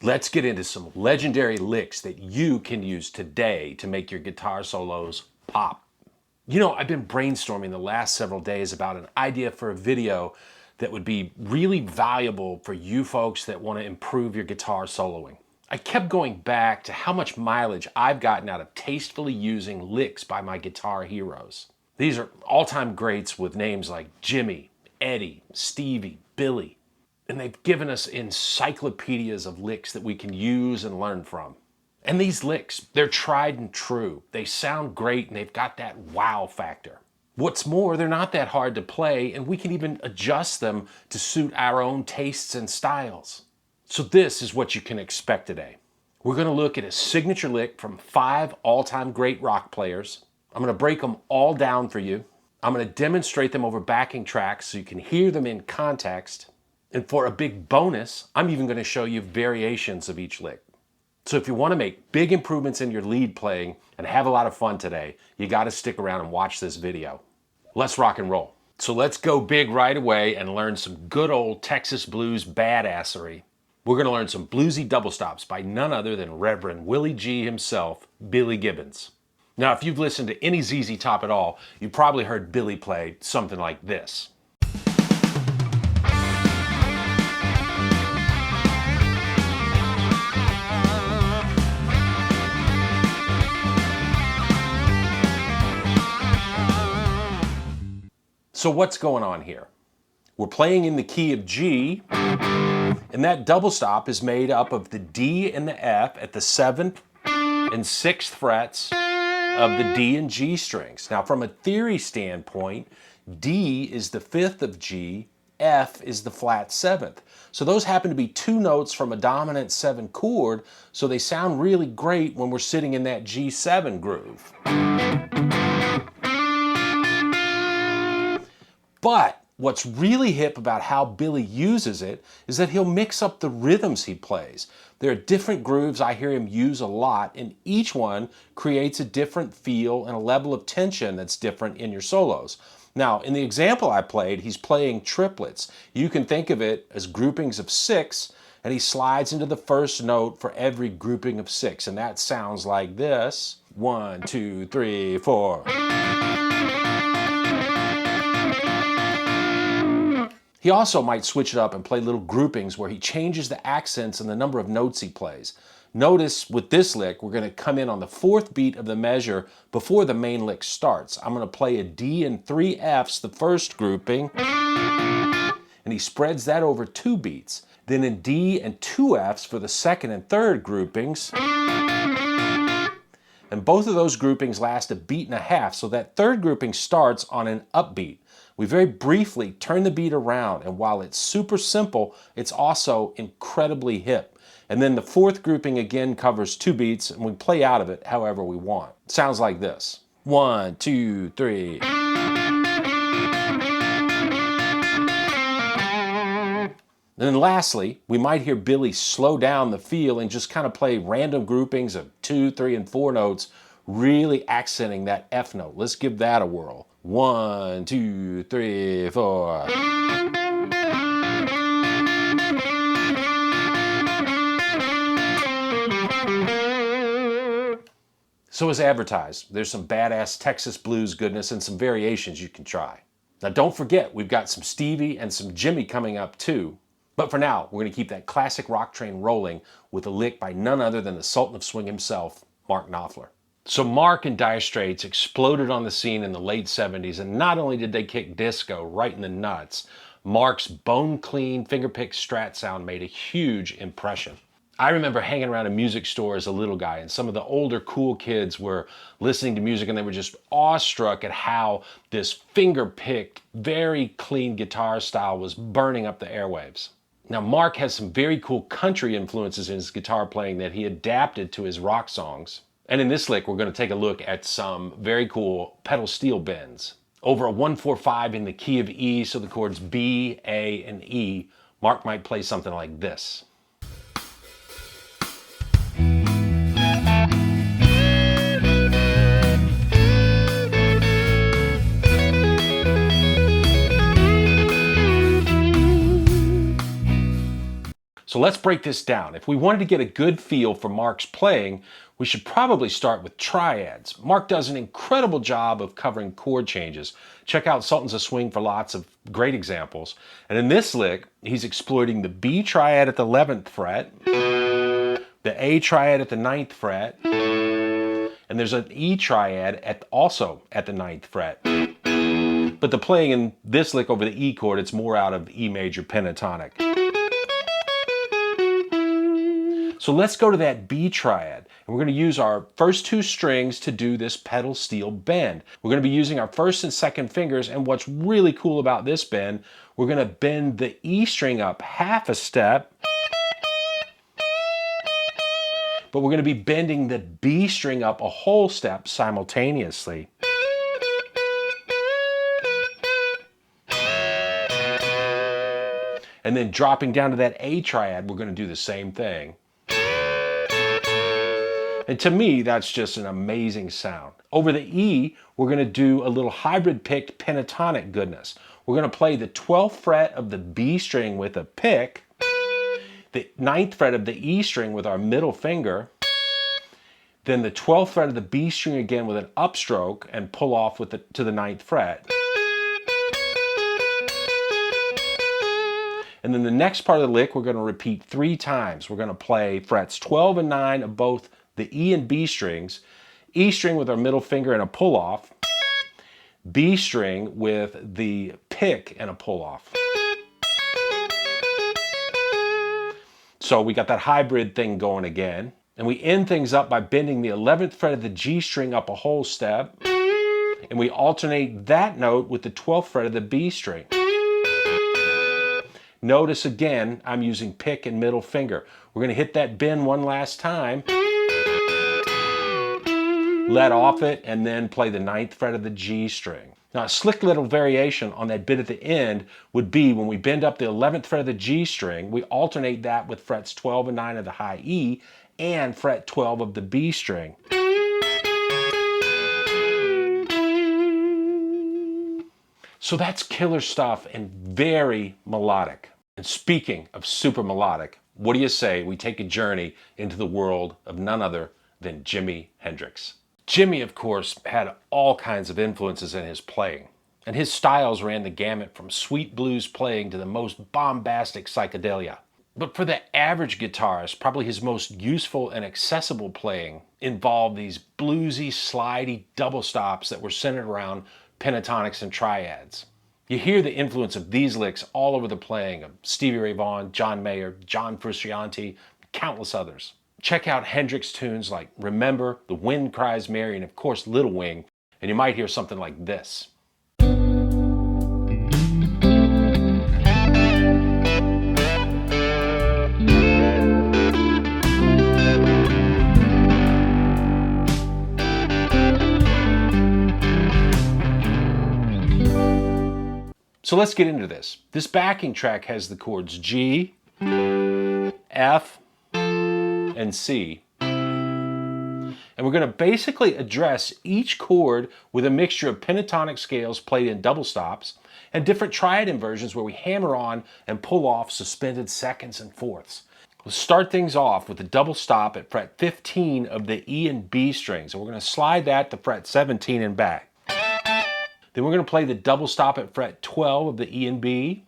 Let's get into some legendary licks that you can use today to make your guitar solos pop. You know, I've been brainstorming the last several days about an idea for a video that would be really valuable for you folks that want to improve your guitar soloing. I kept going back to how much mileage I've gotten out of tastefully using licks by my guitar heroes. These are all-time greats with names like Jimmy, Eddie, Stevie, Billy. And they've given us encyclopedias of licks that we can use and learn from. And these licks, they're tried and true. They sound great and they've got that wow factor. What's more, they're not that hard to play and we can even adjust them to suit our own tastes and styles. So this is what you can expect today. We're going to look at a signature lick from 5 all-time great rock players. I'm going to break them all down for you. I'm going to demonstrate them over backing tracks so you can hear them in context. And for a big bonus, I'm even going to show you variations of each lick. So if you want to make big improvements in your lead playing and have a lot of fun today, you got to stick around and watch this video. Let's rock and roll. So let's go big right away and learn some good old Texas blues badassery. We're going to learn some bluesy double stops by none other than Reverend Willie G himself, Billy Gibbons. Now, if you've listened to any ZZ Top at all, you've probably heard Billy play something like this. So what's going on here? We're playing in the key of G, and that double stop is made up of the D and the F at the 7th and 6th frets of the D and G strings. Now from a theory standpoint, D is the 5th of G, F is the flat 7th. So those happen to be 2 notes from a dominant 7 chord, so they sound really great when we're sitting in that G7 groove. But what's really hip about how Billy uses it is that he'll mix up the rhythms he plays. There are different grooves I hear him use a lot, and each one creates a different feel and a level of tension that's different in your solos. Now, in the example I played, he's playing triplets. You can think of it as groupings of 6, and he slides into the first note for every grouping of 6, and that sounds like this. 1, 2, 3, 4. He also might switch it up and play little groupings where he changes the accents and the number of notes he plays. Notice with this lick, we're going to come in on the 4th beat of the measure before the main lick starts. I'm going to play a D and 3 Fs, the first grouping, and he spreads that over 2 beats. Then in D and 2 Fs for the 2nd and 3rd groupings. And both of those groupings last a beat and a half, so that 3rd grouping starts on an upbeat. We very briefly turn the beat around, and while it's super simple, it's also incredibly hip. And then the 4th grouping again covers 2 beats, and we play out of it however we want. It sounds like this. 1, 2, 3. And then lastly, we might hear Billy slow down the feel and just kind of play random groupings of 2, 3, and 4 notes, really accenting that F note. Let's give that a whirl. 1, 2, 3, 4. So as advertised, there's some badass Texas blues goodness and some variations you can try. Now don't forget, we've got some Stevie and some Jimmy coming up too. But for now, we're going to keep that classic rock train rolling with a lick by none other than the Sultan of Swing himself, Mark Knopfler. So Mark and Dire Straits exploded on the scene in the late 70s, and not only did they kick disco right in the nuts, Mark's bone-clean, finger-picked Strat sound made a huge impression. I remember hanging around a music store as a little guy, and some of the older cool kids were listening to music and they were just awestruck at how this finger-picked, very clean guitar style was burning up the airwaves. Now Mark has some very cool country influences in his guitar playing that he adapted to his rock songs. And in this lick, we're going to take a look at some very cool pedal steel bends. Over a 1-4-5 in the key of E, so the chords B, A, and E, Mark might play something like this. So let's break this down. If we wanted to get a good feel for Mark's playing, we should probably start with triads. Mark does an incredible job of covering chord changes. Check out Sultan's A Swing for lots of great examples. And in this lick, he's exploiting the B triad at the 11th fret, the A triad at the 9th fret, and there's an E triad also at the 9th fret. But the playing in this lick over the E chord, it's more out of E major pentatonic. So let's go to that B triad, and we're going to use our first two strings to do this pedal steel bend. We're going to be using our first and second fingers, and what's really cool about this bend, we're going to bend the E string up half a step, but we're going to be bending the B string up a whole step simultaneously. And then dropping down to that A triad, we're going to do the same thing. And to me, that's just an amazing sound. Over the E, we're going to do a little hybrid picked pentatonic goodness. We're going to play the 12th fret of the B string with a pick, the 9th fret of the E string with our middle finger, then the 12th fret of the B string again with an upstroke and pull off to the 9th fret. And then the next part of the lick, we're going to repeat 3 times. We're going to play frets 12 and 9 of both the E and B strings, E string with our middle finger and a pull off, B string with the pick and a pull off. So we got that hybrid thing going again. And we end things up by bending the 11th fret of the G string up a whole step, and we alternate that note with the 12th fret of the B string. Notice again, I'm using pick and middle finger. We're going to hit that bend one last time, let off it, and then play the 9th fret of the G string. Now, a slick little variation on that bit at the end would be when we bend up the 11th fret of the G string, we alternate that with frets 12 and 9 of the high E and fret 12 of the B string. So that's killer stuff and very melodic. And speaking of super melodic, what do you say we take a journey into the world of none other than Jimi Hendrix? Jimi, of course, had all kinds of influences in his playing, and his styles ran the gamut from sweet blues playing to the most bombastic psychedelia. But for the average guitarist, probably his most useful and accessible playing involved these bluesy, slidey double stops that were centered around pentatonics and triads. You hear the influence of these licks all over the playing of Stevie Ray Vaughan, John Mayer, John Frusciante, and countless others. Check out Hendrix tunes like Remember, The Wind Cries Mary, and of course Little Wing, and you might hear something like this. So let's get into this. This backing track has the chords G, F, and C. And we're going to basically address each chord with a mixture of pentatonic scales played in double stops and different triad inversions where we hammer on and pull off suspended seconds and fourths. We'll start things off with the double stop at fret 15 of the E and B strings, and we're going to slide that to fret 17 and back. Then we're going to play the double stop at fret 12 of the E and B,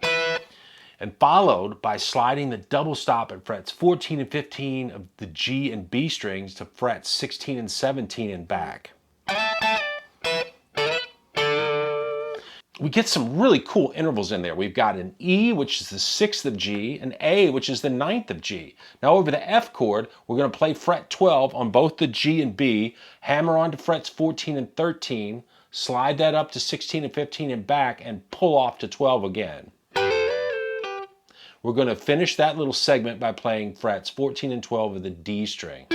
and followed by sliding the double stop at frets 14 and 15 of the G and B strings to frets 16 and 17 and back. We get some really cool intervals in there. We've got an E, which is the 6th of G, an A, which is the 9th of G. Now over the F chord, we're going to play fret 12 on both the G and B, hammer on to frets 14 and 13, slide that up to 16 and 15 and back, and pull off to 12 again. We're going to finish that little segment by playing frets 14 and 12 of the D string.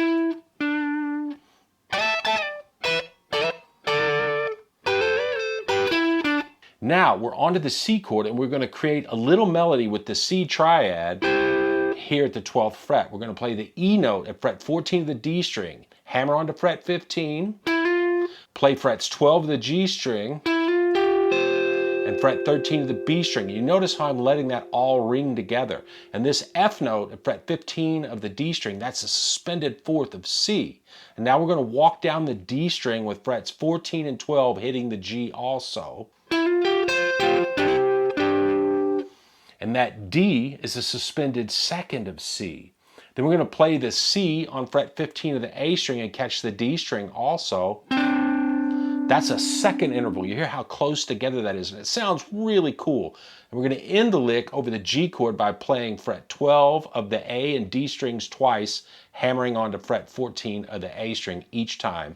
Now we're on to the C chord, and we're going to create a little melody with the C triad here at the 12th fret. We're going to play the E note at fret 14 of the D string, hammer on to fret 15, play frets 12 of the G string, and fret 13 of the B string. You notice how I'm letting that all ring together. And this F note at fret 15 of the D string, that's a suspended fourth of C. And now we're going to walk down the D string with frets 14 and 12 hitting the G also. And that D is a suspended second of C. Then we're going to play the C on fret 15 of the A string and catch the D string also. That's a second interval. You hear how close together that is, and it sounds really cool. And we're going to end the lick over the G chord by playing fret 12 of the A and D strings twice, hammering onto fret 14 of the A string each time.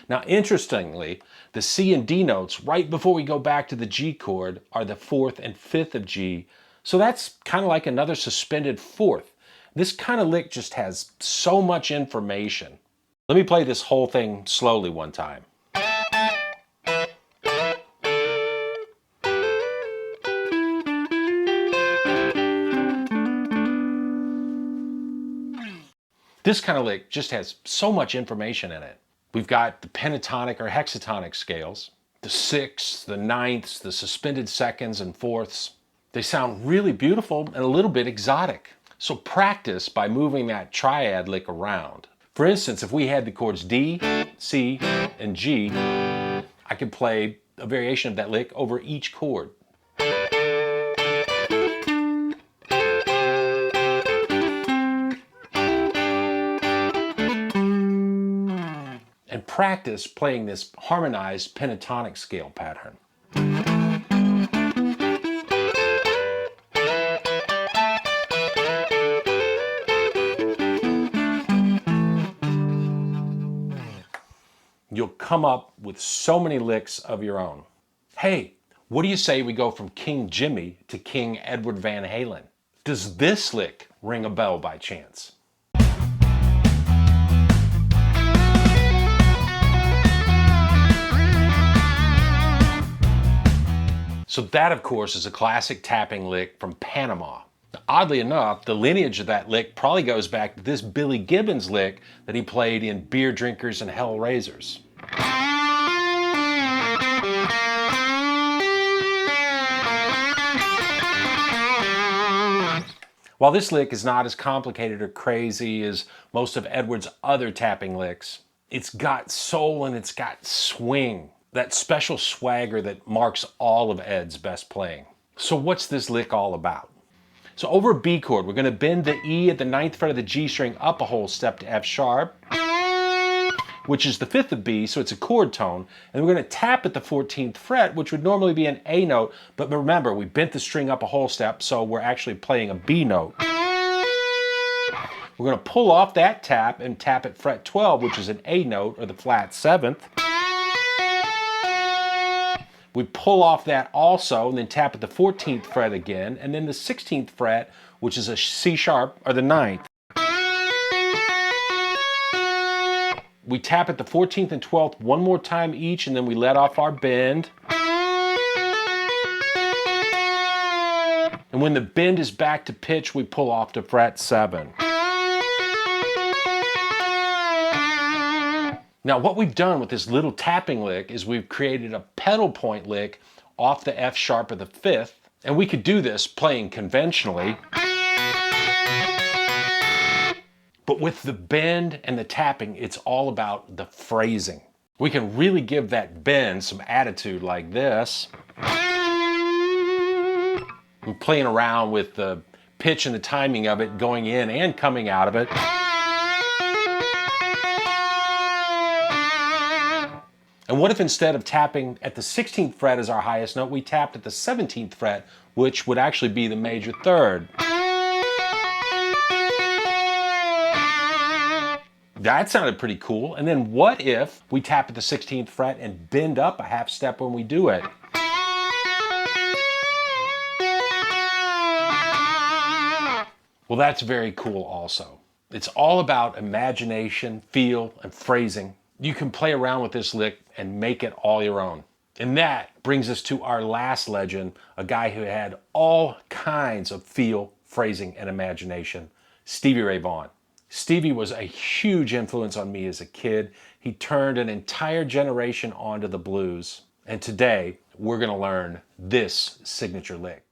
Now, interestingly, the C and D notes right before we go back to the G chord are the 4th and 5th of G. So that's kind of like another suspended fourth. This kind of lick just has so much information. Let me play this whole thing slowly one time. This kind of lick just has so much information in it. We've got the pentatonic or hexatonic scales, the sixths, the ninths, the suspended seconds and fourths. They sound really beautiful and a little bit exotic. So practice by moving that triad lick around. For instance, if we had the chords D, C, and G, I could play a variation of that lick over each chord. And practice playing this harmonized pentatonic scale pattern. You'll come up with so many licks of your own. Hey, what do you say we go from King Jimmy to King Edward Van Halen? Does this lick ring a bell by chance? So that, of course, is a classic tapping lick from Panama. Now, oddly enough, the lineage of that lick probably goes back to this Billy Gibbons lick that he played in Beer Drinkers and Hellraisers. While this lick is not as complicated or crazy as most of Edward's other tapping licks, it's got soul and it's got swing. That special swagger that marks all of Ed's best playing. So what's this lick all about? So over a B chord, we're going to bend the E at the 9th fret of the G string up a whole step to F sharp, which is the 5th of B, so it's a chord tone. And we're going to tap at the 14th fret, which would normally be an A note, but remember, we bent the string up a whole step, so we're actually playing a B note. We're going to pull off that tap and tap at fret 12, which is an A note, or the flat 7th. We pull off that also, and then tap at the 14th fret again, and then the 16th fret, which is a C sharp, or the 9th. We tap at the 14th and 12th one more time each, and then we let off our bend. And when the bend is back to pitch, we pull off to fret 7. Now, what we've done with this little tapping lick is we've created a pedal point lick off the F sharp of the 5th, and we could do this playing conventionally. But with the bend and the tapping, it's all about the phrasing. We can really give that bend some attitude like this. I'm playing around with the pitch and the timing of it, going in and coming out of it. And what if instead of tapping at the 16th fret as our highest note, we tapped at the 17th fret, which would actually be the major third? That sounded pretty cool. And then what if we tap at the 16th fret and bend up a half step when we do it? Well, that's very cool also. It's all about imagination, feel, and phrasing. You can play around with this lick and make it all your own. And that brings us to our last legend, a guy who had all kinds of feel, phrasing, and imagination, Stevie Ray Vaughan. Stevie was a huge influence on me as a kid. He turned an entire generation onto the blues. And today, we're gonna learn this signature lick.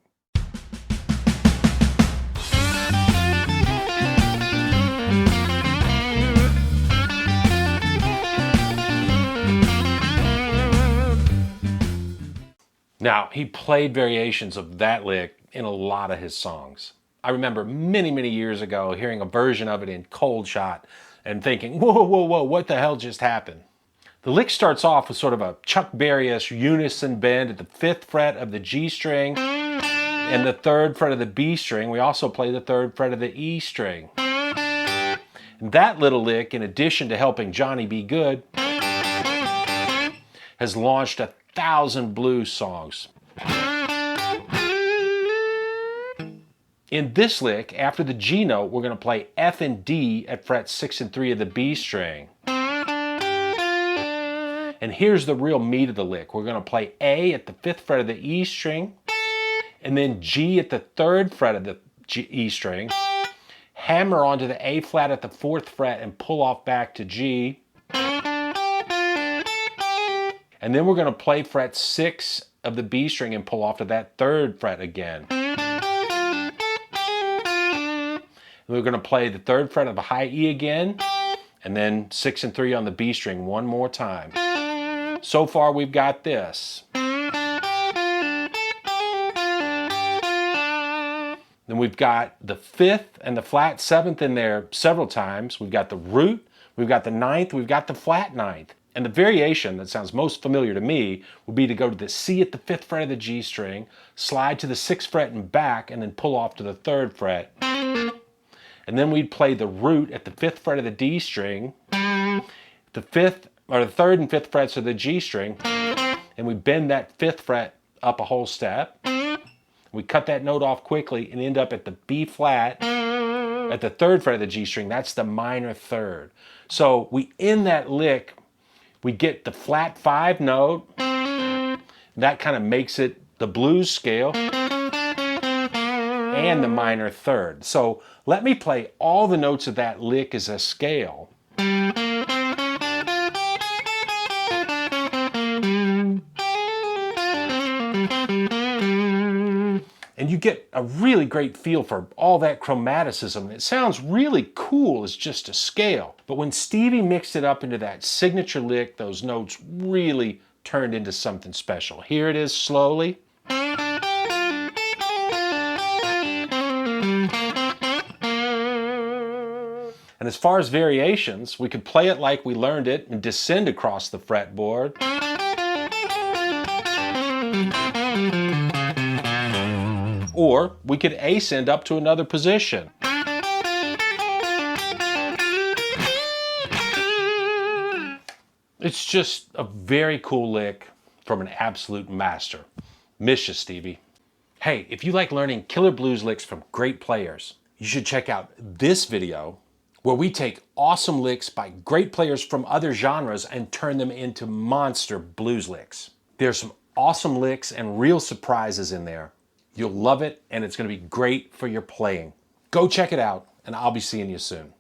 Now, he played variations of that lick in a lot of his songs. I remember many, many years ago hearing a version of it in Cold Shot and thinking, whoa, whoa, whoa, what the hell just happened? The lick starts off with sort of a Chuck Berry-esque unison bend at the 5th fret of the G string and the 3rd fret of the B string. We also play the 3rd fret of the E string. And that little lick, in addition to helping Johnny be good, has launched 1,000 blues songs. In this lick, after the G note, we're going to play F and D at frets 6 and 3 of the B string. And here's the real meat of the lick. We're going to play A at the 5th fret of the E string, and then G at the 3rd fret of the E string, hammer onto the A flat at the 4th fret and pull off back to G. And then we're going to play fret 6 of the B string and pull off to that 3rd fret again. And we're going to play the 3rd fret of a high E again, and then 6 and 3 on the B string one more time. So far we've got this. Then we've got the 5th and the flat 7th in there several times. We've got the root, we've got the 9th, we've got the flat 9th. And the variation that sounds most familiar to me would be to go to the C at the 5th fret of the G string, slide to the 6th fret and back, and then pull off to the 3rd fret. And then we'd play the root at the 5th fret of the D string, the 3rd and 5th frets of the G string, and we bend that 5th fret up a whole step. We cut that note off quickly and end up at the B flat at the 3rd fret of the G string. That's the minor 3rd. So we end that lick, we get the flat 5 note. That kind of makes it the blues scale and the minor 3rd. So let me play all the notes of that lick as a scale. And you get a really great feel for all that chromaticism. It sounds really cool as just a scale. But when Stevie mixed it up into that signature lick, those notes really turned into something special. Here it is slowly. And as far as variations, we could play it like we learned it and descend across the fretboard. Or we could ascend up to another position. It's just a very cool lick from an absolute master. Miss you, Stevie. Hey, if you like learning killer blues licks from great players, you should check out this video where we take awesome licks by great players from other genres and turn them into monster blues licks. There's some awesome licks and real surprises in there. You'll love it, and it's going to be great for your playing. Go check it out, and I'll be seeing you soon.